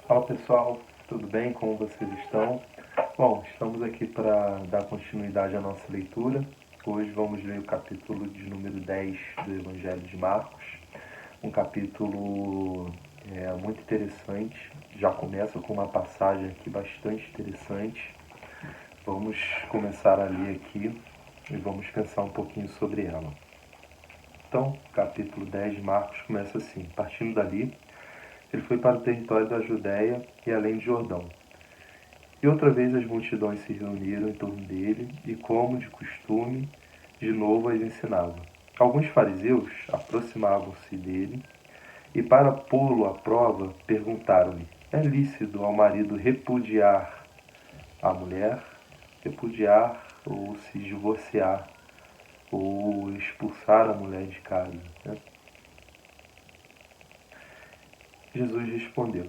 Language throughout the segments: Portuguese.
Fala pessoal, tudo bem? Como vocês estão? Bom, estamos aqui para dar continuidade à nossa leitura. Hoje vamos ler o capítulo de número 10 do Evangelho de Marcos. Um capítulo muito interessante, já começa com uma passagem aqui bastante interessante. Vamos começar a ler aqui e vamos pensar um pouquinho sobre ela. Então, capítulo 10 de Marcos começa assim: partindo dali, ele foi para o território da Judéia e além de Jordão. E outra vez as multidões se reuniram em torno dele e, como de costume, de novo as ensinava. Alguns fariseus aproximavam-se dele e, para pô-lo à prova, perguntaram-lhe: é lícito ao marido repudiar a mulher? Repudiar ou se divorciar ou expulsar a mulher de casa, né? Jesus respondeu: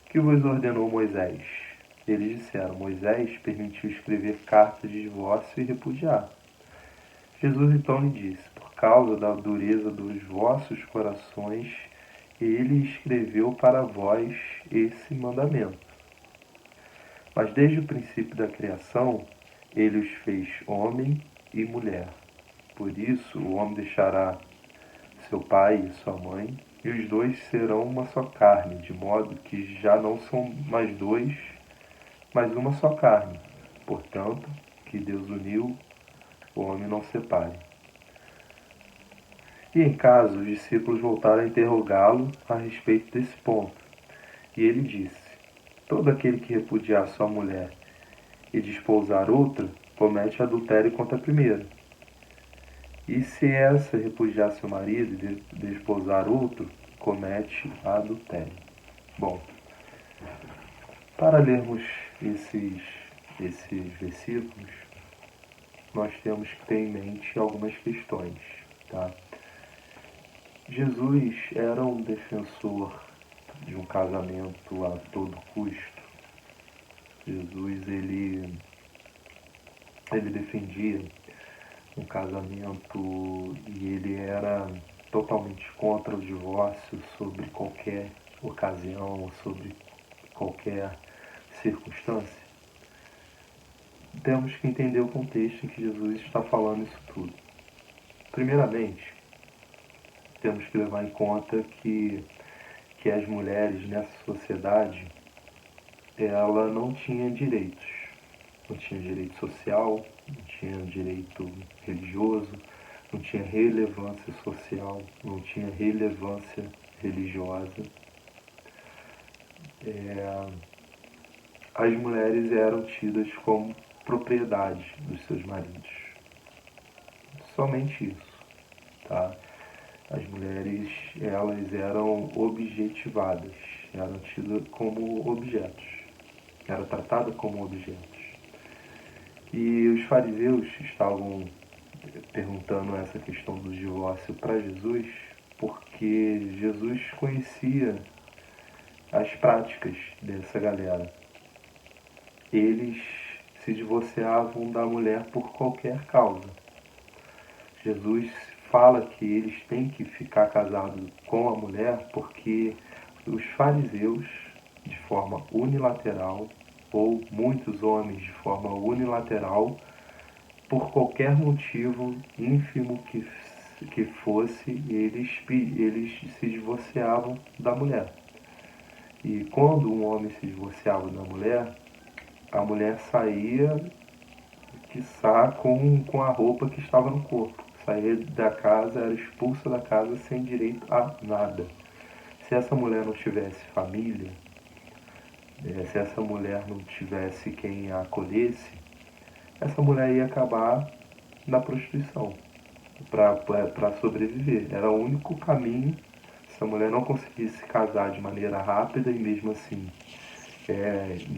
que vos ordenou Moisés? Eles disseram: Moisés permitiu escrever cartas de divórcio e repudiar. Jesus então lhe disse: por causa da dureza dos vossos corações, ele escreveu para vós esse mandamento. Mas desde o princípio da criação, ele os fez homem e mulher. Por isso, o homem deixará seu pai e sua mãe, e os dois serão uma só carne, de modo que já não são mais dois, mas uma só carne. Portanto, que Deus uniu, o homem não separe. E em casa, os discípulos voltaram a interrogá-lo a respeito desse ponto. E ele disse: todo aquele que repudiar sua mulher e desposar outra, comete adultério contra a primeira. E se essa repudiar seu marido e desposar outro, comete adultério. Bom, para lermos esses versículos, nós temos que ter em mente algumas questões, tá? Jesus era um defensor de um casamento a todo custo. Jesus, ele defendia um casamento e ele era totalmente contra o divórcio sobre qualquer ocasião, sobre qualquer circunstância. Temos que entender o contexto em que Jesus está falando isso tudo. Primeiramente, temos que levar em conta que as mulheres nessa sociedade, ela não tinha direitos. Não tinha direito social, não tinha direito religioso, não tinha relevância social, não tinha relevância religiosa. As mulheres eram tidas como propriedade dos seus maridos. Somente isso, tá? As mulheres, elas eram objetivadas, eram tidas como objetos, eram tratadas como objetos. E os fariseus estavam perguntando essa questão do divórcio para Jesus, porque Jesus conhecia as práticas dessa galera. Eles se divorciavam da mulher por qualquer causa. Jesus fala que eles têm que ficar casados com a mulher porque os fariseus, de forma unilateral, ou muitos homens de forma unilateral, por qualquer motivo ínfimo que fosse, eles se divorciavam da mulher. E quando um homem se divorciava da mulher, a mulher saía, quiçá, com a roupa que estava no corpo. Saía da casa, era expulsa da casa sem direito a nada. Se essa mulher não tivesse família, se essa mulher não tivesse quem a acolhesse, essa mulher ia acabar na prostituição para sobreviver. Era o único caminho. Se a mulher não conseguisse se casar de maneira rápida, e mesmo assim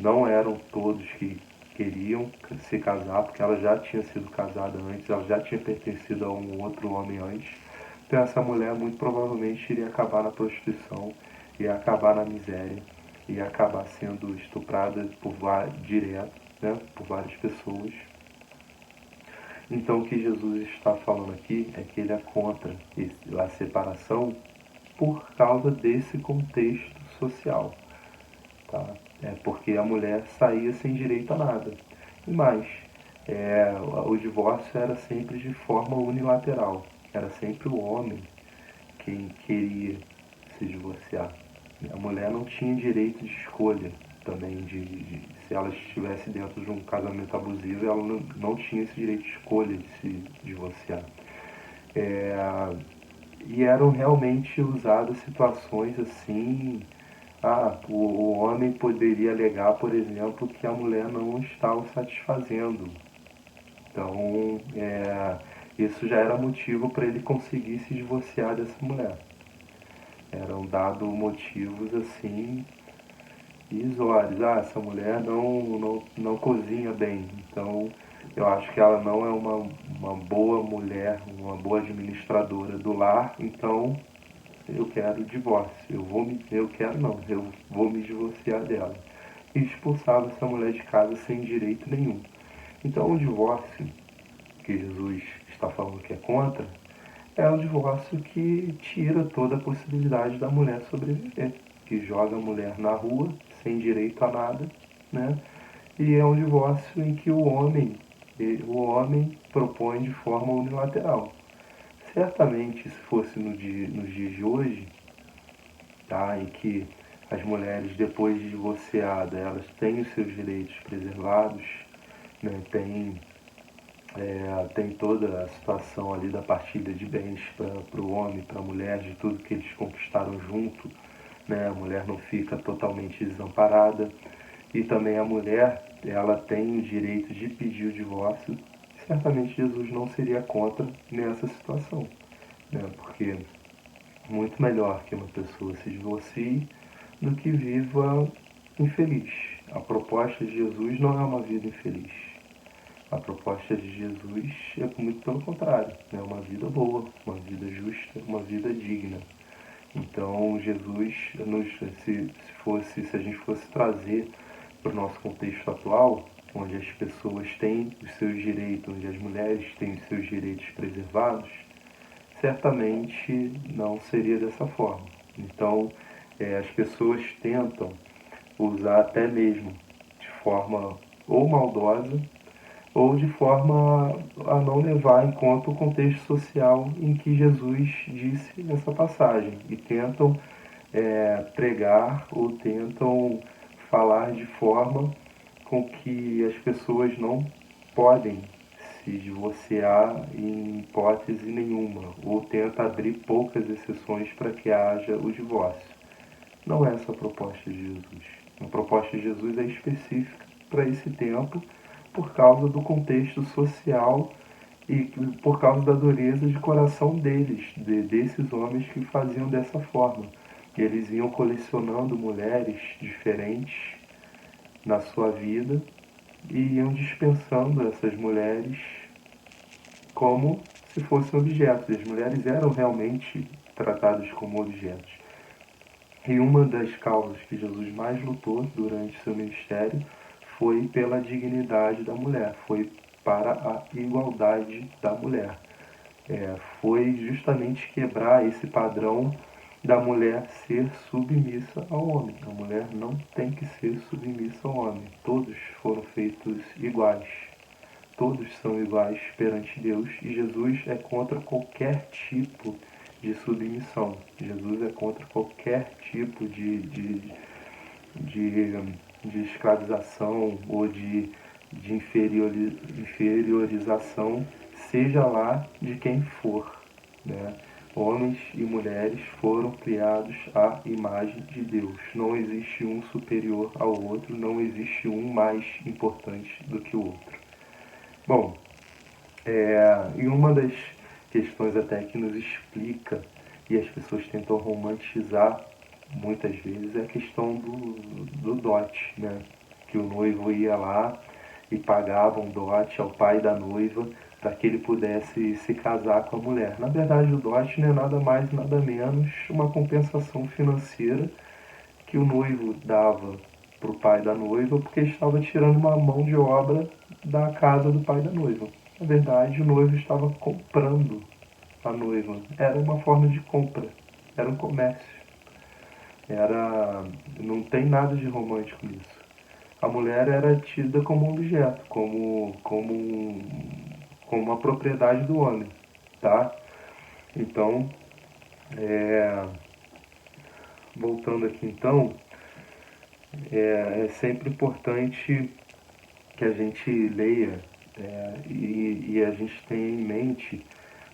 não eram todos que queriam se casar, porque ela já tinha sido casada antes, ela já tinha pertencido a um outro homem antes. Então essa mulher muito provavelmente iria acabar na prostituição, ia acabar na miséria, ia acabar sendo estuprada direto, né, por várias pessoas. Então o que Jesus está falando aqui é que ele é contra a separação por causa desse contexto social. tá? Porque a mulher saía sem direito a nada. E mais, o divórcio era sempre de forma unilateral. Era sempre o homem quem queria se divorciar. A mulher não tinha direito de escolha também, se ela estivesse dentro de um casamento abusivo, ela não tinha esse direito de escolha de se divorciar. E eram realmente usadas situações assim. O homem poderia alegar, por exemplo, que a mulher não está o satisfazendo. Então, isso já era motivo para ele conseguir se divorciar dessa mulher. Eram dados motivos assim irrisórios. Essa mulher não cozinha bem, então eu acho que ela não é uma boa mulher, uma boa administradora do lar, então eu quero divórcio. Eu vou me divorciar dela. E expulsava essa mulher de casa sem direito nenhum. Então o divórcio que Jesus está falando que é contra é um divórcio que tira toda a possibilidade da mulher sobreviver, que joga a mulher na rua sem direito a nada, né? E é um divórcio em que o homem propõe de forma unilateral. Certamente, se fosse nos dias de hoje, tá, em que as mulheres, depois de divorciadas, elas têm os seus direitos preservados, né, tem toda a situação ali da partilha de bens para o homem, para a mulher, de tudo que eles conquistaram junto, né? A mulher não fica totalmente desamparada. E também a mulher, ela tem o direito de pedir o divórcio. Certamente Jesus não seria contra nessa situação, né? Porque muito melhor que uma pessoa se divorcie do que viva infeliz. A proposta de Jesus não é uma vida infeliz. A proposta de Jesus é muito pelo contrário, é uma vida boa, uma vida justa, uma vida digna. Então Jesus, se a gente fosse trazer para o nosso contexto atual, onde as pessoas têm os seus direitos, onde as mulheres têm os seus direitos preservados, certamente não seria dessa forma. Então as pessoas tentam usar até mesmo de forma ou maldosa ou de forma a não levar em conta o contexto social em que Jesus disse nessa passagem e tentam pregar ou tentam falar de forma com que as pessoas não podem se divorciar em hipótese nenhuma ou tenta abrir poucas exceções para que haja o divórcio. Não é essa a proposta de Jesus. A proposta de Jesus é específica para esse tempo por causa do contexto social e por causa da dureza de coração desses homens que faziam dessa forma. Eles iam colecionando mulheres diferentes na sua vida e iam dispensando essas mulheres como se fossem objetos. As mulheres eram realmente tratadas como objetos. E uma das causas que Jesus mais lutou durante seu ministério foi pela dignidade da mulher, foi para a igualdade da mulher. Foi justamente quebrar esse padrão da mulher ser submissa ao homem. A mulher não tem que ser submissa ao homem. Todos foram feitos iguais. Todos são iguais perante Deus e Jesus é contra qualquer tipo de submissão. Jesus é contra qualquer tipo de escravização ou de inferiorização, seja lá de quem for, né? Homens e mulheres foram criados à imagem de Deus. Não existe um superior ao outro, não existe um mais importante do que o outro. Bom, e uma das questões até que nos explica, e as pessoas tentam romantizar muitas vezes, é a questão do dote, né? Que o noivo ia lá e pagava um dote ao pai da noiva para que ele pudesse se casar com a mulher. Na verdade, o dote não é nada mais, nada menos uma compensação financeira que o noivo dava para o pai da noiva porque estava tirando uma mão de obra da casa do pai da noiva. Na verdade, o noivo estava comprando a noiva. Era uma forma de compra, era um comércio. não tem nada de romântico nisso. A mulher era tida como um objeto, como uma propriedade do homem, tá? Então, voltando aqui então, é sempre importante que a gente leia e a gente tenha em mente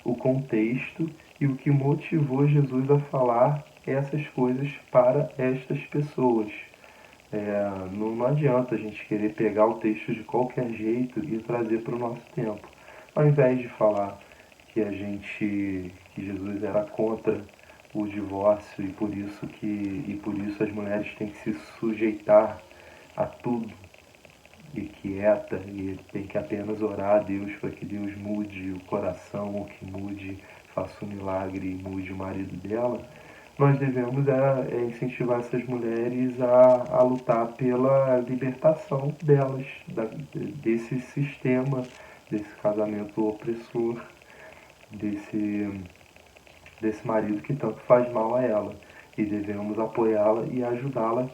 o contexto e o que motivou Jesus a falar essas coisas para estas pessoas. Não adianta a gente querer pegar o texto de qualquer jeito e trazer para o nosso tempo. Ao invés de falar que Jesus era contra o divórcio e por isso as mulheres têm que se sujeitar a tudo e quieta e tem que apenas orar a Deus para que Deus mude o coração ou que mude, faça um milagre e mude o marido dela, nós devemos incentivar essas mulheres a lutar pela libertação delas, desse sistema, desse casamento opressor, desse, desse marido que tanto faz mal a ela. E devemos apoiá-la e ajudá-la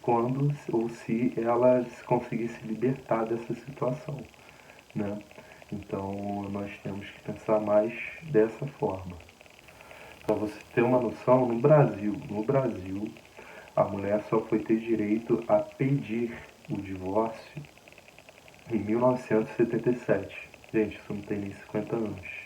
quando ou se ela conseguir se libertar dessa situação, né? Então nós temos que pensar mais dessa forma. Para você ter uma noção, no Brasil, a mulher só foi ter direito a pedir o divórcio em 1977. Gente, isso não tem nem 50 anos.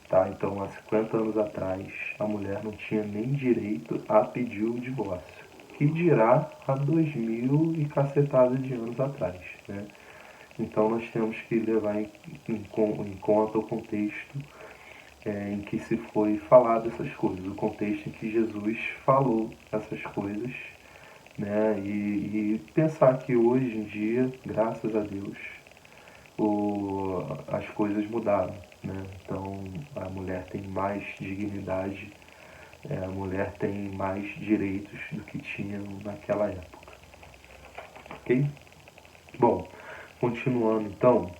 Tá? Então, há 50 anos atrás, a mulher não tinha nem direito a pedir o divórcio. Que dirá há 2000 e cacetada de anos atrás, né? Então, nós temos que levar em conta o contexto em que se foi falado essas coisas, o contexto em que Jesus falou essas coisas, né? E pensar que hoje em dia, graças a Deus, as coisas mudaram, né? Então a mulher tem mais dignidade, a mulher tem mais direitos do que tinha naquela época, ok? Bom, continuando então,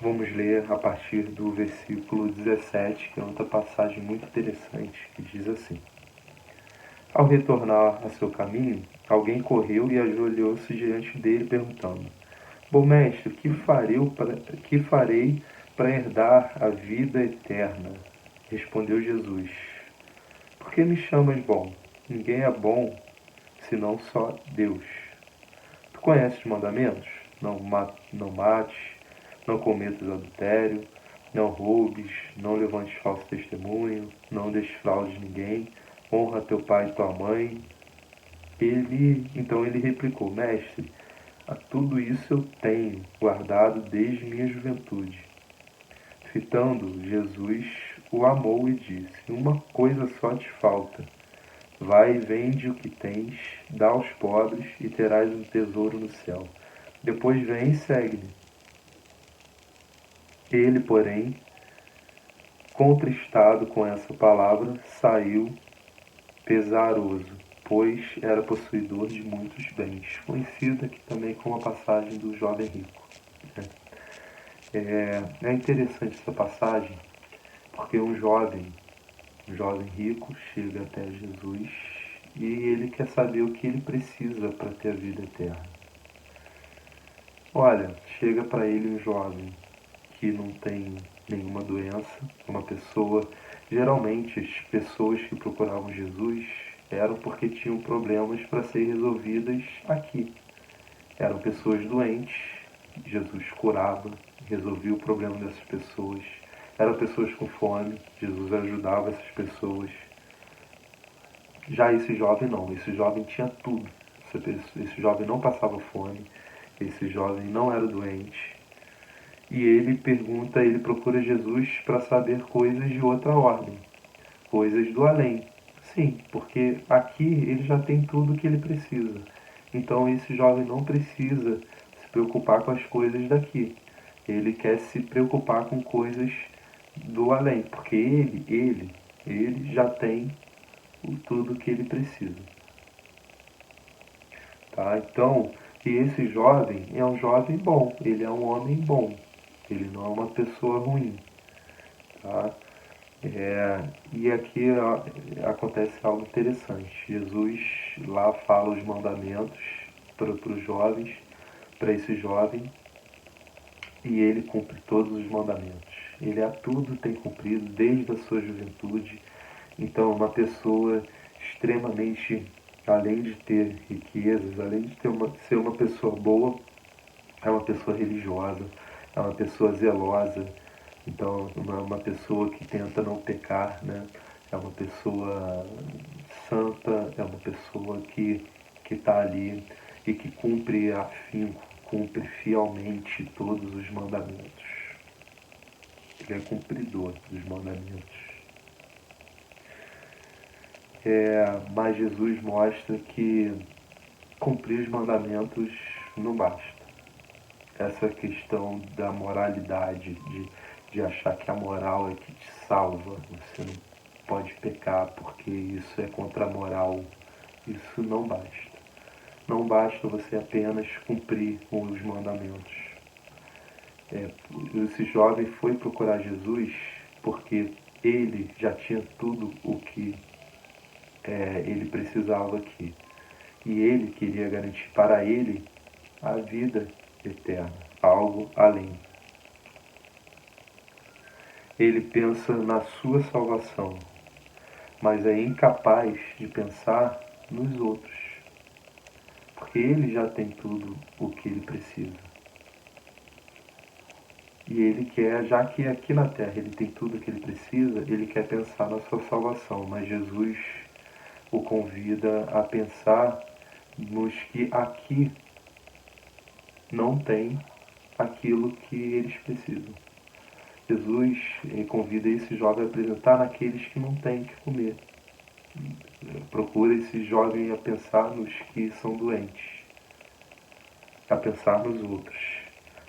vamos ler a partir do versículo 17, que é outra passagem muito interessante, que diz assim: Ao retornar a seu caminho, alguém correu e ajoelhou-se diante dele, perguntando: Bom mestre, que farei para herdar a vida eterna? Respondeu Jesus: Por que me chamas bom? Ninguém é bom, senão só Deus. Tu conheces os mandamentos? Não mates, não cometas adultério, não roubes, não levantes falso testemunho, não defraudes ninguém, honra teu pai e tua mãe. Então ele replicou: Mestre, a tudo isso eu tenho guardado desde minha juventude. Fitando, Jesus o amou e disse: Uma coisa só te falta. Vai e vende o que tens, dá aos pobres e terás um tesouro no céu. Depois vem e segue-me. Ele, porém, contristado com essa palavra, saiu pesaroso, pois era possuidor de muitos bens. Conhecida aqui também como a passagem do jovem rico. É interessante essa passagem porque um jovem rico chega até Jesus e ele quer saber o que ele precisa para ter a vida eterna. Olha, chega para ele um jovem que não tem nenhuma doença, uma pessoa. Geralmente as pessoas que procuravam Jesus eram porque tinham problemas para serem resolvidas aqui. Eram pessoas doentes, Jesus curava, resolvia o problema dessas pessoas. Eram pessoas com fome, Jesus ajudava essas pessoas. Já esse jovem não, esse jovem tinha tudo. Esse jovem não passava fome, esse jovem não era doente. E ele procura Jesus para saber coisas de outra ordem, coisas do além. Sim, porque aqui ele já tem tudo o que ele precisa. Então esse jovem não precisa se preocupar com as coisas daqui. Ele quer se preocupar com coisas do além, porque ele já tem tudo o que ele precisa. Tá? Então, e esse jovem é um jovem bom, ele é um homem bom, ele não é uma pessoa ruim. Tá? E aqui acontece algo interessante. Jesus lá fala os mandamentos para os jovens, para esse jovem, e ele cumpre todos os mandamentos. Ele a tudo tem cumprido desde a sua juventude. Então, uma pessoa extremamente, além de ter riquezas, além de ser uma pessoa boa, é uma pessoa religiosa, é uma pessoa zelosa. Então, uma pessoa que tenta não pecar, né? É uma pessoa santa, é uma pessoa que está ali e que cumpre afinco, cumpre fielmente todos os mandamentos. Ele é cumpridor dos mandamentos. Mas Jesus mostra que cumprir os mandamentos não basta. Essa questão da moralidade, de achar que a moral é que te salva, você não pode pecar porque isso é contra a moral, isso não basta. Não basta você apenas cumprir os mandamentos. Esse jovem foi procurar Jesus porque ele já tinha tudo o que ele precisava aqui. E ele queria garantir para ele a vida eterna, algo além. Ele pensa na sua salvação, mas é incapaz de pensar nos outros, porque ele já tem tudo o que ele precisa. E ele quer, já que aqui na terra ele tem tudo o que ele precisa, ele quer pensar na sua salvação, mas Jesus o convida a pensar nos que aqui não tem aquilo que eles precisam. Jesus convida esse jovem a apresentar naqueles que não têm o que comer. Procura esse jovem a pensar nos que são doentes, a pensar nos outros,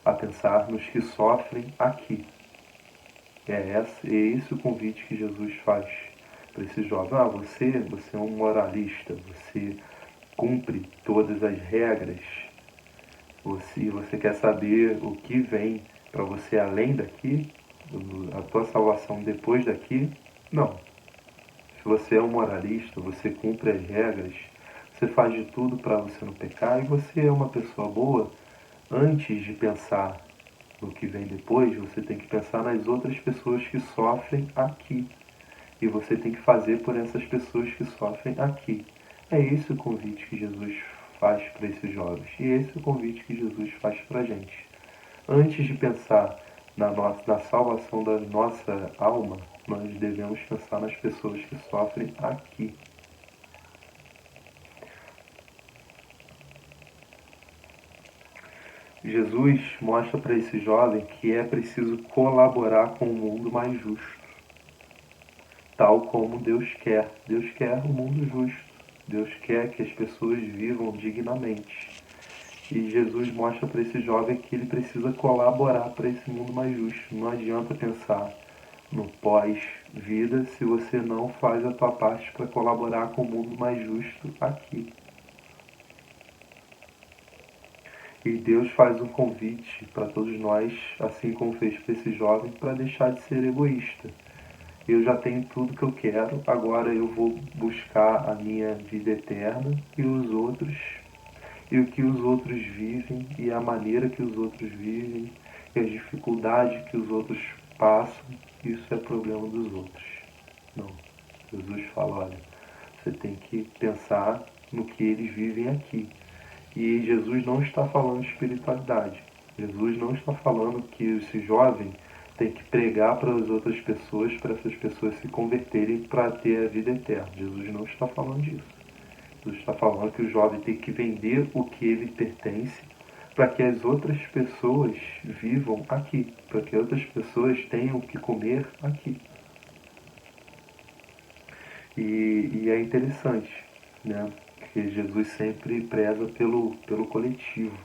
a pensar nos que sofrem aqui. É esse o convite que Jesus faz para esse jovem. Você é um moralista, você cumpre todas as regras, você quer saber o que vem para você além daqui, a tua salvação depois daqui? Não. Se você é um moralista, você cumpre as regras, você faz de tudo para você não pecar e você é uma pessoa boa, antes de pensar no que vem depois, você tem que pensar nas outras pessoas que sofrem aqui. E você tem que fazer por essas pessoas que sofrem aqui. É esse o convite que Jesus faz para esses jovens. E esse é o convite que Jesus faz para a gente. Antes de pensar na salvação da nossa alma, nós devemos pensar nas pessoas que sofrem aqui. Jesus mostra para esse jovem que é preciso colaborar com um mundo mais justo, tal como Deus quer. Deus quer um mundo justo. Deus quer que as pessoas vivam dignamente. E Jesus mostra para esse jovem que ele precisa colaborar para esse mundo mais justo. Não adianta pensar no pós-vida se você não faz a tua parte para colaborar com o mundo mais justo aqui. E Deus faz um convite para todos nós, assim como fez para esse jovem, para deixar de ser egoísta. Eu já tenho tudo que eu quero, agora eu vou buscar a minha vida eterna e os outros, e o que os outros vivem, e a maneira que os outros vivem, e as dificuldades que os outros passam, isso é problema dos outros. Não. Jesus fala, olha, você tem que pensar no que eles vivem aqui. E Jesus não está falando de espiritualidade. Jesus não está falando que esse jovem tem que pregar para as outras pessoas, para essas pessoas se converterem para ter a vida eterna. Jesus não está falando disso. Jesus está falando que o jovem tem que vender o que ele pertence para que as outras pessoas vivam aqui, para que outras pessoas tenham o que comer aqui. E é interessante, né? Porque Jesus sempre preza pelo coletivo.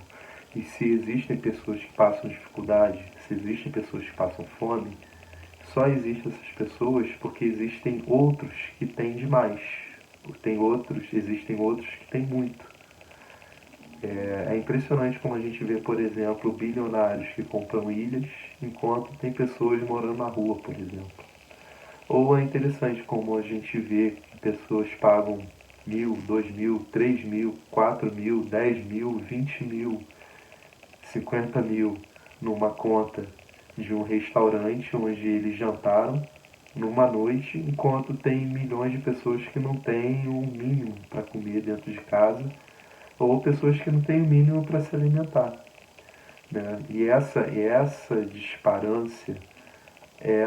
E se existem pessoas que passam dificuldade, se existem pessoas que passam fome, só existem essas pessoas porque existem outros que têm demais. Existem outros que têm muito. É impressionante como a gente vê, por exemplo, bilionários que compram ilhas, enquanto tem pessoas morando na rua, por exemplo. Ou é interessante como a gente vê que pessoas pagam 1.000, 2.000, 3.000, 4.000, 10.000, 20.000, 50.000 numa conta de um restaurante onde eles jantaram numa noite, enquanto tem milhões de pessoas que não têm o mínimo para comer dentro de casa, ou pessoas que não têm o mínimo para se alimentar. Né? E essa disparância é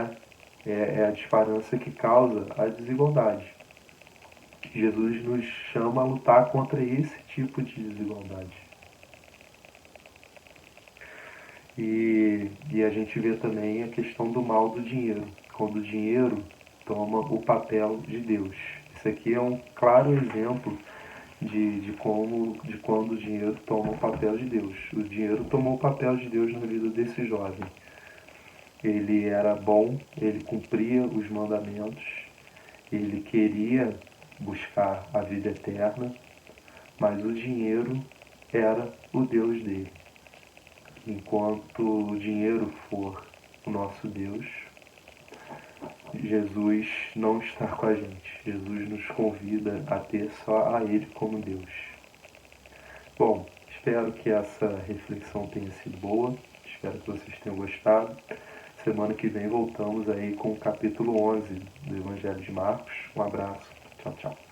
a disparância que causa a desigualdade. Jesus nos chama a lutar contra esse tipo de desigualdade. E a gente vê também a questão do mal do dinheiro, quando o dinheiro toma o papel de Deus. Isso aqui é um claro exemplo de quando o dinheiro toma o papel de Deus. O dinheiro tomou o papel de Deus na vida desse jovem. Ele era bom, ele cumpria os mandamentos, ele queria buscar a vida eterna, mas o dinheiro era o Deus dele. Enquanto o dinheiro for o nosso Deus, Jesus não está com a gente. Jesus nos convida a ter só a Ele como Deus. Bom, espero que essa reflexão tenha sido boa. Espero que vocês tenham gostado. Semana que vem voltamos aí com o capítulo 11 do Evangelho de Marcos. Um abraço. Tchau, tchau.